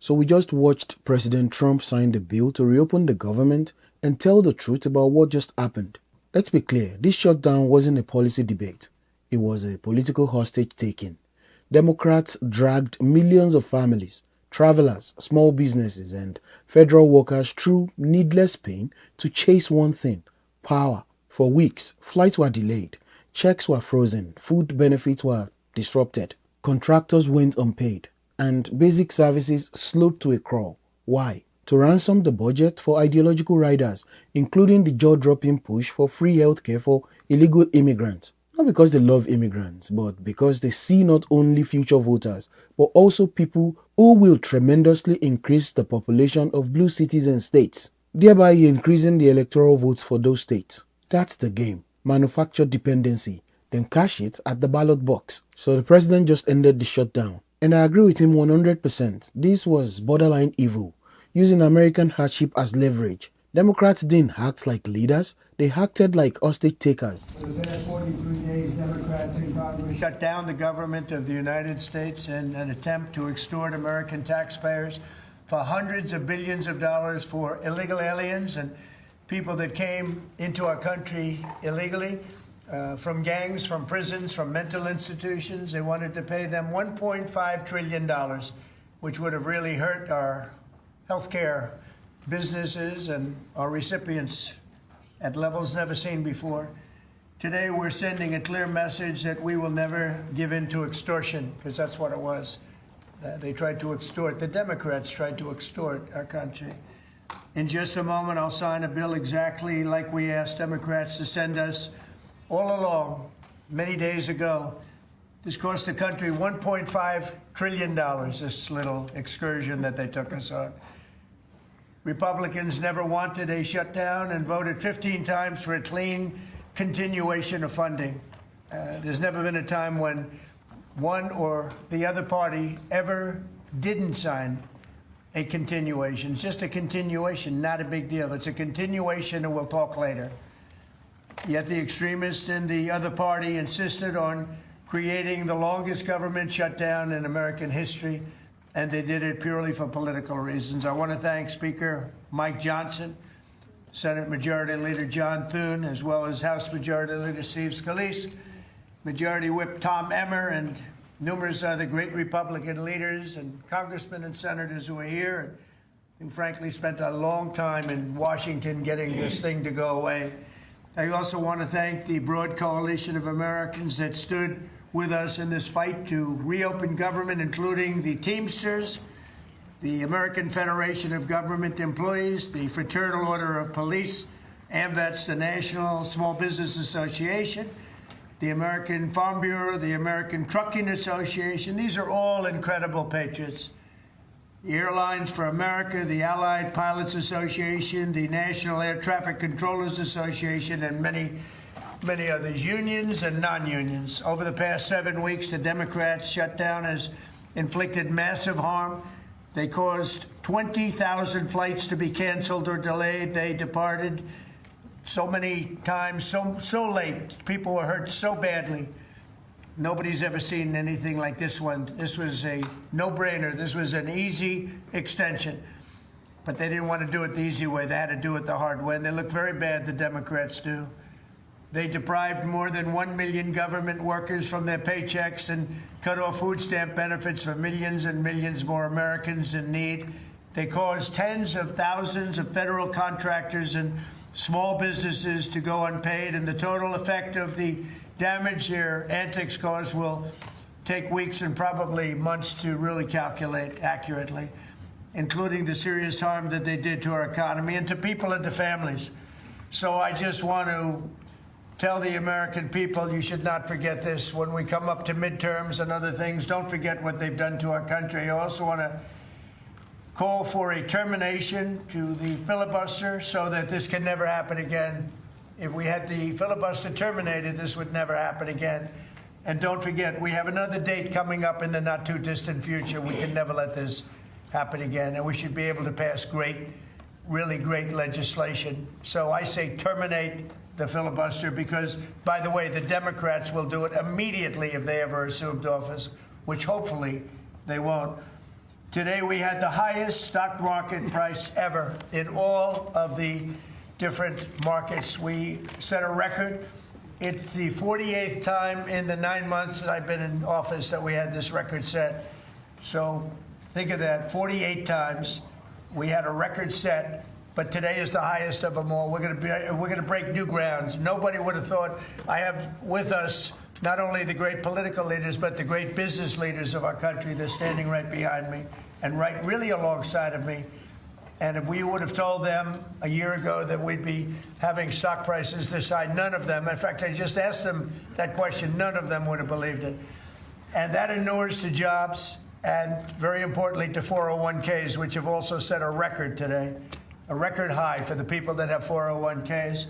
So we just watched President Trump sign the bill to reopen the government and tell the truth about what just happened. Let's be clear, this shutdown wasn't a policy debate. It was a political hostage-taking. Democrats dragged millions of families, travelers, small businesses, and federal workers through needless pain to chase one thing: power. For weeks, flights were delayed, checks were frozen, food benefits were disrupted, contractors went unpaid, and basic services slowed to a crawl. Why? To ransom the budget for ideological riders, including the jaw-dropping push for free healthcare for illegal immigrants. Not because they love immigrants, but because they see not only future voters, but also people who will tremendously increase the population of blue cities and states, thereby increasing the electoral votes for those states. That's the game. Manufacture dependency, then cash it at the ballot box. So the president just ended the shutdown. And I agree with him 100%. This was borderline evil, using American hardship as leverage. Democrats didn't act like leaders, they acted like hostage takers. For the past 43 days, Democrats in Congress shut down the government of the United States in an attempt to extort American taxpayers for hundreds of billions of dollars for illegal aliens and people that came into our country illegally. From gangs, from prisons, from mental institutions. They wanted to pay them $1.5 trillion, which would have really hurt our healthcare businesses and our recipients at levels never seen before. Today, we're sending a clear message that we will never give in to extortion, because that's what it was. They tried to extort. The Democrats tried to extort our country. In just a moment, I'll sign a bill exactly like we asked Democrats to send us all along, many days ago. This cost the country $1.5 trillion, this little excursion that they took us on. Republicans never wanted a shutdown and voted 15 times for a clean continuation of funding. There's never been a time when one or the other party ever didn't sign a continuation. It's just a continuation, not a big deal. It's a continuation, and we'll talk later. Yet the extremists in the other party insisted on creating the longest government shutdown in American history, and they did it purely for political reasons. I want to thank Speaker Mike Johnson, Senate Majority Leader John Thune, as well as House Majority Leader Steve Scalise, Majority Whip Tom Emmer, and numerous other great Republican leaders and congressmen and senators who are here and who frankly spent a long time in Washington getting this thing to go away. I also want to thank the broad coalition of Americans that stood with us in this fight to reopen government, including the Teamsters, the American Federation of Government Employees, the Fraternal Order of Police, AMVETS, the National Small Business Association, the American Farm Bureau, the American Trucking Association. These are all incredible patriots. The Airlines for America, the Allied Pilots Association, the National Air Traffic Controllers Association, and many others, unions and non-unions. Over the past 7 weeks, the Democrats' shutdown has inflicted massive harm. They caused 20,000 flights to be canceled or delayed. They departed so many times, so late. People were hurt so badly. Nobody's ever seen anything like this one. This was a no-brainer. This was an easy extension. But they didn't want to do it the easy way. They had to do it the hard way. And they look very bad, the Democrats do. They deprived more than 1 million government workers from their paychecks and cut off food stamp benefits for millions and millions more Americans in need. They caused tens of thousands of federal contractors and small businesses to go unpaid. And the total effect of the damage their antics caused will take weeks and probably months to really calculate accurately, including the serious harm that they did to our economy and to people and to families. So I just want to tell the American people, you should not forget this. When we come up to midterms and other things, don't forget what they've done to our country. I also want to call for a termination to the filibuster so that this can never happen again. If we had the filibuster terminated, this would never happen again. And don't forget, we have another date coming up in the not-too-distant future. We can never let this happen again, and we should be able to pass great, really great legislation. So I say terminate the filibuster because, by the way, the Democrats will do it immediately if they ever assumed office, which hopefully they won't. Today we had the highest stock market price ever in all of the different markets. We set a record. It's the 48th time in the 9 months that I've been in office that we had this record set. So think of that, 48 times we had a record set, but today is the highest of them all. We're going to break new grounds. Nobody would have thought. I have with us not only the great political leaders, but the great business leaders of our country. They're standing right behind me and right really alongside of me. And if we would have told them a year ago that we'd be having stock prices this high, none of them, in fact, I just asked them that question, none of them would have believed it. And that inures to jobs and, very importantly, to 401ks, which have also set a record today, a record high for the people that have 401ks.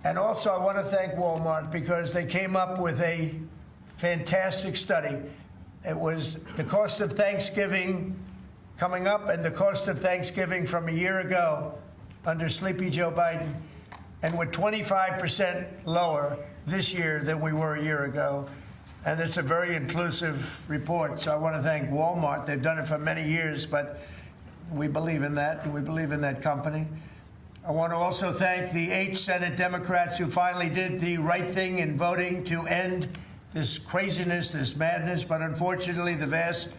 And also, I want to thank Walmart because they came up with a fantastic study. It was the cost of Thanksgiving coming up and the cost of Thanksgiving from a year ago under Sleepy Joe Biden, and we're 25% lower this year than we were a year ago. And it's a very inclusive report, so I want to thank Walmart. They've done it for many years, but we believe in that, and we believe in that company. I want to also thank the 8 Senate Democrats who finally did the right thing in voting to end this craziness, this madness, but unfortunately the vast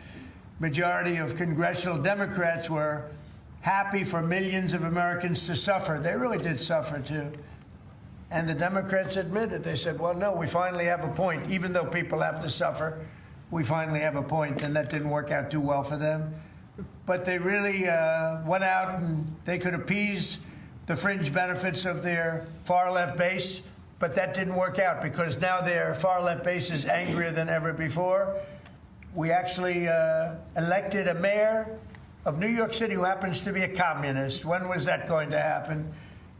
majority of congressional Democrats were happy for millions of Americans to suffer. They really did suffer, too. And the Democrats admitted, they said, well, no, we finally have a point. Even though people have to suffer, we finally have a point, and that didn't work out too well for them. But they really went out and they could appease the fringe benefits of their far-left base, but that didn't work out because now their far-left base is angrier than ever before. We actually elected a mayor of New York City who happens to be a communist. When was that going to happen?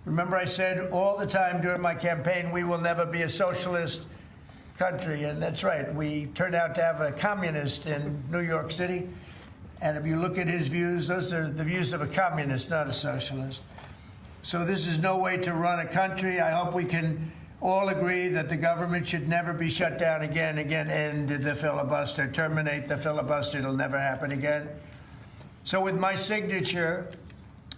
Remember, I said all the time during my campaign, we will never be a socialist country, and that's right. We turned out to have a communist in New York City, and if you look at his views, those are the views of a communist, not a socialist. So this is no way to run a country. I hope we can all agree that the government should never be shut down again, end the filibuster, terminate the filibuster. It'll never happen again. So with my signature,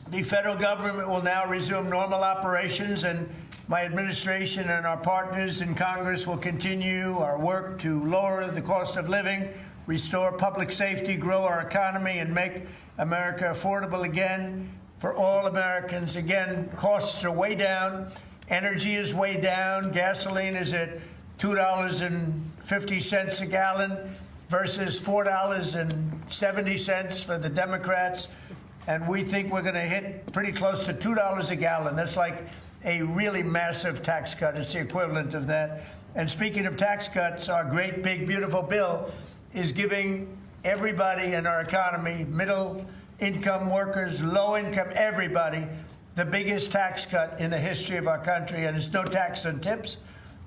the federal government will now resume normal operations, and my administration and our partners in Congress will continue our work to lower the cost of living, restore public safety, grow our economy, and make America affordable again for all Americans. Again, costs are way down. Energy is way down. Gasoline is at $2.50 a gallon versus $4.70 for the Democrats. And we think we're going to hit pretty close to $2 a gallon. That's like a really massive tax cut. It's the equivalent of that. And speaking of tax cuts, our great, big, beautiful bill is giving everybody in our economy, middle income workers, low income, everybody, the biggest tax cut in the history of our country. And it's no tax on tips,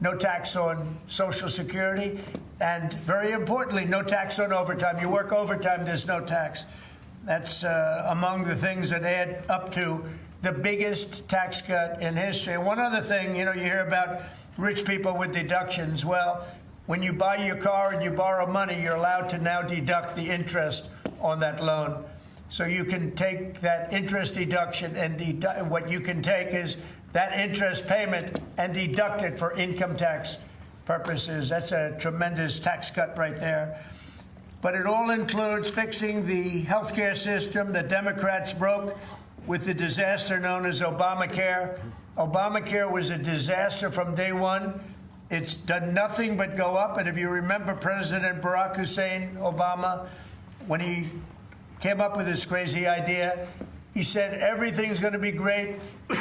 no tax on Social Security, and very importantly, no tax on overtime. You work overtime, there's no tax. That's among the things that add up to the biggest tax cut in history. And one other thing, you hear about rich people with deductions. Well, when you buy your car and you borrow money, you're allowed to now deduct the interest on that loan. So you can take that interest deduction and what you can take is that interest payment and deduct it for income tax purposes. That's a tremendous tax cut right there. But it all includes fixing the health care system that Democrats broke with the disaster known as Obamacare. Obamacare was a disaster from day one. It's done nothing but go up. And if you remember President Barack Hussein Obama, when he came up with this crazy idea, he said everything's going to be great,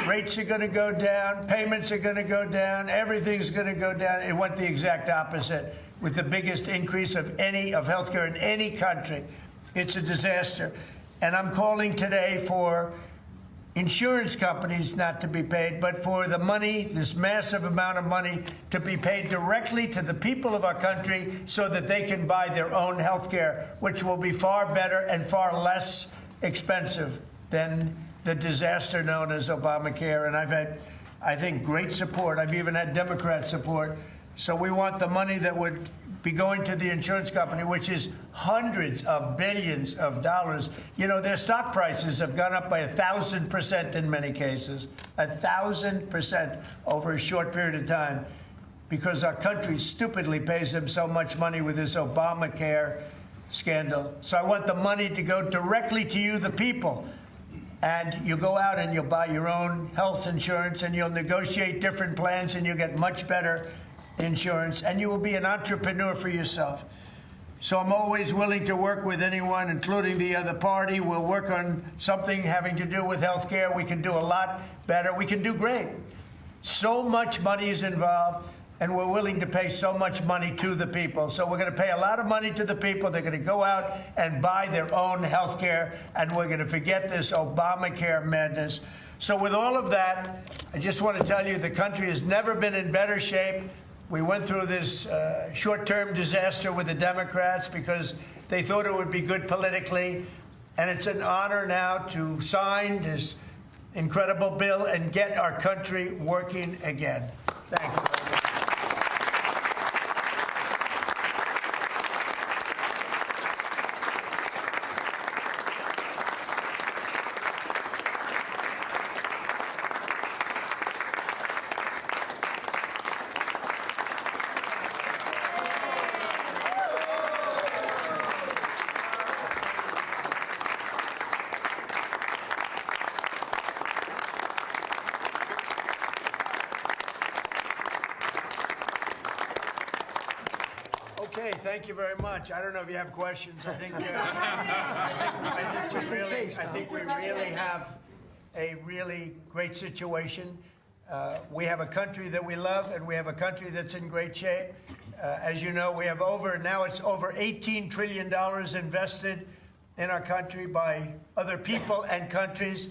rates are going to go down, payments are going to go down, everything's going to go down. It went the exact opposite, with the biggest increase of healthcare in any country. It's a disaster. And I'm calling today for insurance companies not to be paid, but for the money, this massive amount of money, to be paid directly to the people of our country so that they can buy their own health care, which will be far better and far less expensive than the disaster known as Obamacare. And I've had, I think, great support. I've even had Democrat support. So we want the money that would be going to the insurance company, which is hundreds of billions of dollars. You know, their stock prices have gone up by 1,000% in many cases, 1,000% over a short period of time, because our country stupidly pays them so much money with this Obamacare scandal. So I want the money to go directly to you, the people. And you go out and you'll buy your own health insurance, and you'll negotiate different plans, and you'll get much better insurance, and you will be an entrepreneur for yourself. So I'm always willing to work with anyone, including the other party. We'll work on something having to do with health care. We can do a lot better. We can do great. So much money is involved, and we're willing to pay so much money to the people. So we're going to pay a lot of money to the people. They're going to go out and buy their own health care, and we're going to forget this Obamacare madness. So with all of that, I just want to tell you the country has never been in better shape. We went through this short-term disaster with the Democrats because they thought it would be good politically. And it's an honor now to sign this incredible bill and get our country working again. Thank you. Okay, thank you very much. I don't know if you have questions. I think we really have a really great situation. We have a country that we love, and we have a country that's in great shape. As you know, we have now it's over $18 trillion invested in our country by other people and countries.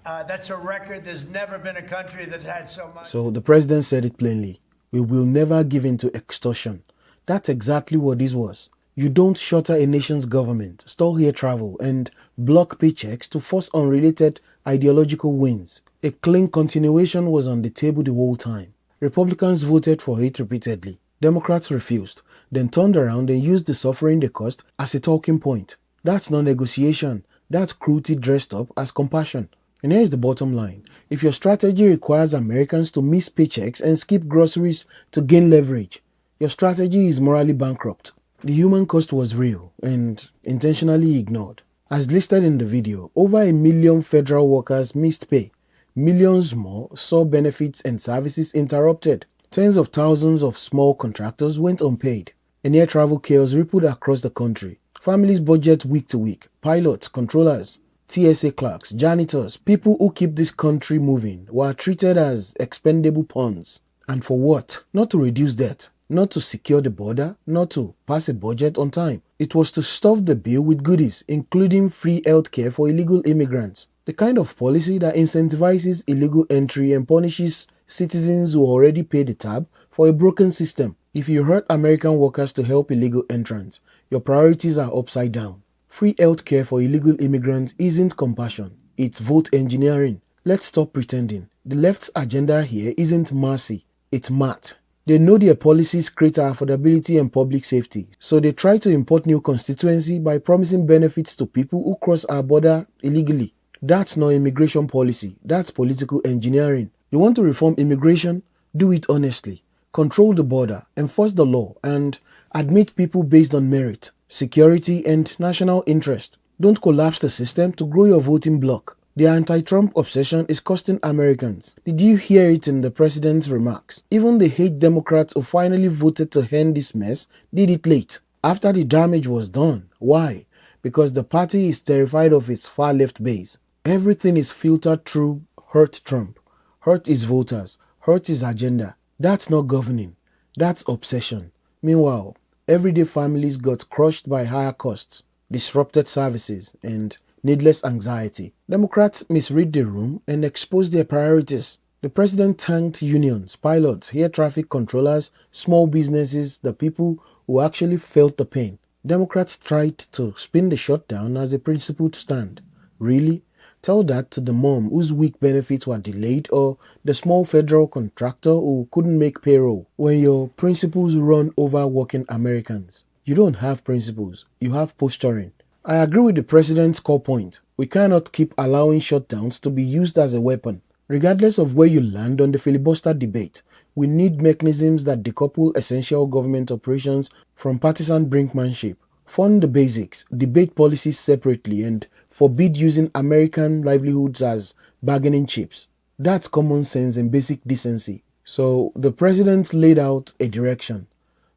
That's a record. There's never been a country that had so much. So the president said it plainly. We will never give in to extortion. That's exactly what this was. You don't shutter a nation's government, stall air travel, and block paychecks to force unrelated ideological wins. A clean continuation was on the table the whole time. Republicans voted for it repeatedly. Democrats refused, then turned around and used the suffering they caused as a talking point. That's not negotiation. That's cruelty dressed up as compassion. And here's the bottom line. If your strategy requires Americans to miss paychecks and skip groceries to gain leverage, your strategy is morally bankrupt. The human cost was real and intentionally ignored. As listed in the video, over 1 million federal workers missed pay. Millions more saw benefits and services interrupted. Tens of thousands of small contractors went unpaid. And air travel chaos rippled across the country. Families budget week to week. Pilots, controllers, TSA clerks, janitors, people who keep this country moving were treated as expendable pawns. And for what? Not to reduce debt. Not to secure the border, not to pass a budget on time. It was to stuff the bill with goodies, including free healthcare for illegal immigrants. The kind of policy that incentivizes illegal entry and punishes citizens who already pay the tab for a broken system. If you hurt American workers to help illegal entrants, your priorities are upside down. Free healthcare for illegal immigrants isn't compassion, it's vote engineering. Let's stop pretending. The left's agenda here isn't mercy, it's math. They know their policies create affordability and public safety, so they try to import new constituency by promising benefits to people who cross our border illegally. That's not immigration policy, that's political engineering. You want to reform immigration? Do it honestly. Control the border, enforce the law, and admit people based on merit, security, and national interest. Don't collapse the system to grow your voting bloc. The anti-Trump obsession is costing Americans. Did you hear it in the president's remarks? Even the hate Democrats who finally voted to end this mess did it late, after the damage was done. Why? Because the party is terrified of its far-left base. Everything is filtered through hurt Trump, hurt his voters, hurt his agenda. That's not governing. That's obsession. Meanwhile, everyday families got crushed by higher costs, disrupted services, and needless anxiety. Democrats misread the room and exposed their priorities. The president thanked unions, pilots, air traffic controllers, small businesses, the people who actually felt the pain. Democrats tried to spin the shutdown as a principled stand. Really? Tell that to the mom whose week benefits were delayed or the small federal contractor who couldn't make payroll when your principles run over working Americans. You don't have principles, you have posturing. I agree with the president's core point. We cannot keep allowing shutdowns to be used as a weapon. Regardless of where you land on the filibuster debate, we need mechanisms that decouple essential government operations from partisan brinkmanship. Fund the basics, debate policies separately, and forbid using American livelihoods as bargaining chips. That's common sense and basic decency. So the president laid out a direction: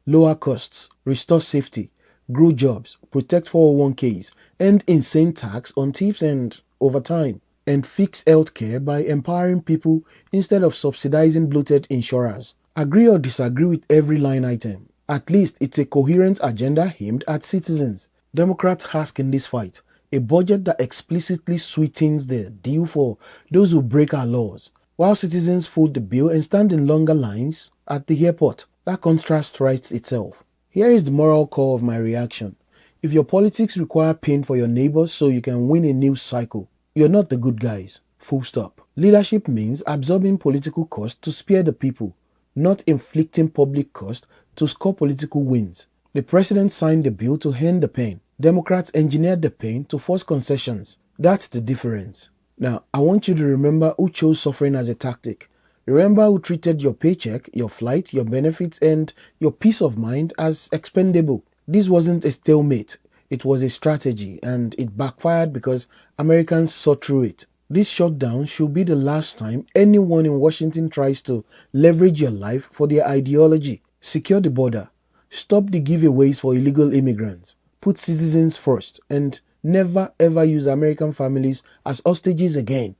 lower costs, restore safety, grow jobs, protect 401ks, end insane tax on tips and overtime, and fix healthcare by empowering people instead of subsidizing bloated insurers. Agree or disagree with every line item. At least it's a coherent agenda aimed at citizens. Democrats ask in this fight a budget that explicitly sweetens the deal for those who break our laws, while citizens foot the bill and stand in longer lines at the airport. That contrast writes itself. Here is the moral core of my reaction. If your politics require pain for your neighbors so you can win a news cycle, you're not the good guys. Full stop. Leadership means absorbing political cost to spare the people, not inflicting public cost to score political wins. The president signed the bill to end the pain. Democrats engineered the pain to force concessions. That's the difference. Now, I want you to remember who chose suffering as a tactic. Remember who treated your paycheck, your flight, your benefits, and your peace of mind as expendable. This wasn't a stalemate. It was a strategy, and it backfired because Americans saw through it. This shutdown should be the last time anyone in Washington tries to leverage your life for their ideology. Secure the border. Stop the giveaways for illegal immigrants. Put citizens first, and never ever use American families as hostages again.